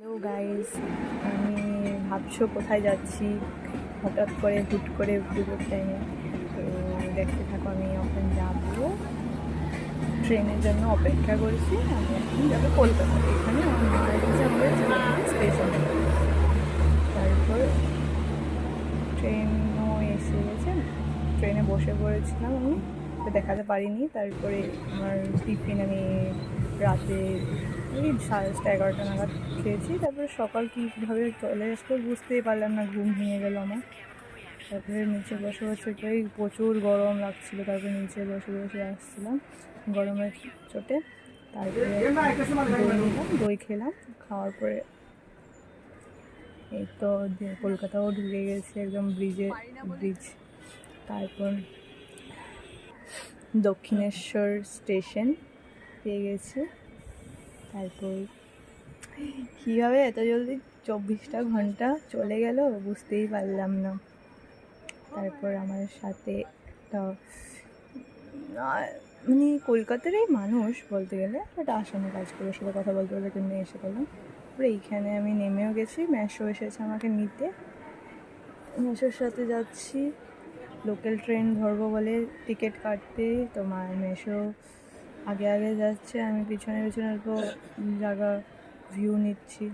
Hello guys, আমি ভাবছো কোথায় যাচ্ছি হঠাৎ করে হুট করে পুজোর টাইমে। তো দেখতে থাকো, আমি এখন যাবো ট্রেনের জন্য অপেক্ষা করছি। আমি এখন যাবো কলকাতা। এখানে আমার মা এসেছে আমাদের স্টেশন। তারপর ট্রেনও এসে গেছে, ট্রেনে বসে পড়েছিলাম আমি, তো দেখাতে পারিনি। তারপরে আমার টিফিন আমি রাতে ওই 11:30 নাগাদ খেয়েছি। তারপরে সকাল কীভাবে চলে আসলো বুঝতেই পারলাম না, ঘুম ভেঙে গেল আমার। তারপরে নিচে বসে বসে প্রচুর গরম লাগছিলো, তারপরে নিচে বসে বসে আসছিলাম গরমের চোটে। তারপরে দই খেলাম, খাওয়ার পরে এই তো কলকাতাও ঢুকে গেছে, একদম ব্রিজ। তারপর দক্ষিণেশ্বর স্টেশন পেয়ে গেছি। তারপর কীভাবে এত জলদি 24টা ঘন্টা চলে গেল বুঝতেই পারলাম না। তারপর আমার সাথে একটা মানে কলকাতারই মানুষ বলতে গেলে, একটা আসামে কাজ করে, সাথে কথা বলতে বলতে কেমনি এসে পেলাম। তারপরে এইখানে আমি নেমেও গেছি, মেশো এসেছে আমাকে নিতে। মেশোর সাথে যাচ্ছি, লোকাল ট্রেন ধরবো বলে টিকিট কাটতে। তো মেশো আগে আগে যাচ্ছে, আমি পিছনে পিছনে অল্প জায়গা ভিউ নিচ্ছি।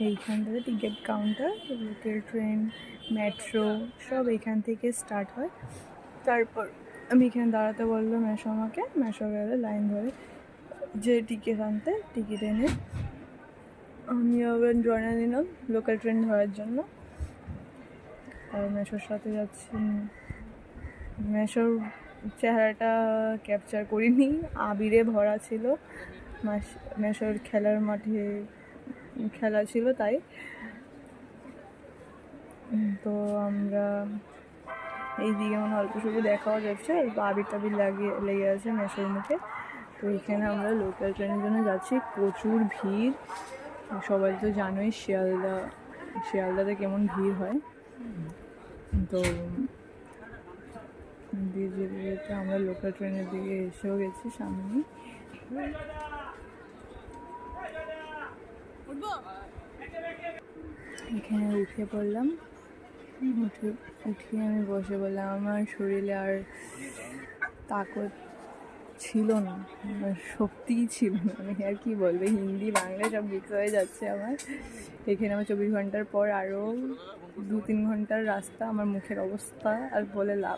এইখানটাতে ticket counter, local train, metro সব এইখান থেকে স্টার্ট হয়। তারপর আমি এখানে দাঁড়াতে বললো মেশো আমাকে, মেশো গেলে লাইন ধরে যে টিকিট আনতে, টিকিট এনে আমি আবার জয়েন নিলাম লোকাল ট্রেন ধরার জন্য। আর মেশোর সাথে যাচ্ছি। মেশোর চেহারাটা ক্যাপচার করিনি, আবিরে ভরা ছিল। মেশোর খেলার মাঠে খেলা ছিল, তাই তো আমরা এইদিকে মানে অল্প স্বল্প দেখাও যাচ্ছে, অল্প আবির টাবির লেগে আছে মেশোর মুখে। তো এখানে আমরা লোকাল ট্রেনের জন্য যাচ্ছি, প্রচুর ভিড়। সবাই তো জানোই শিয়ালদাতে কেমন ভিড় হয়। তো যেতে আমরা লোকাল ট্রেনের দিকে এসেও গেছি সামনে। এখানে উঠে পড়লাম, উঠিয়ে আমি বসে বললাম। আমার শরীরে আর তাকত ছিল না, আমার শক্তিই ছিল না। আমি আর কি বলবো, হিন্দি বাংলা সব মিক্স হয়ে যাচ্ছে আমার। এখানে আমার 24 ঘন্টার পর আরও 2-3 ঘন্টার রাস্তা, আমার মুখের অবস্থা আর বলে লাভ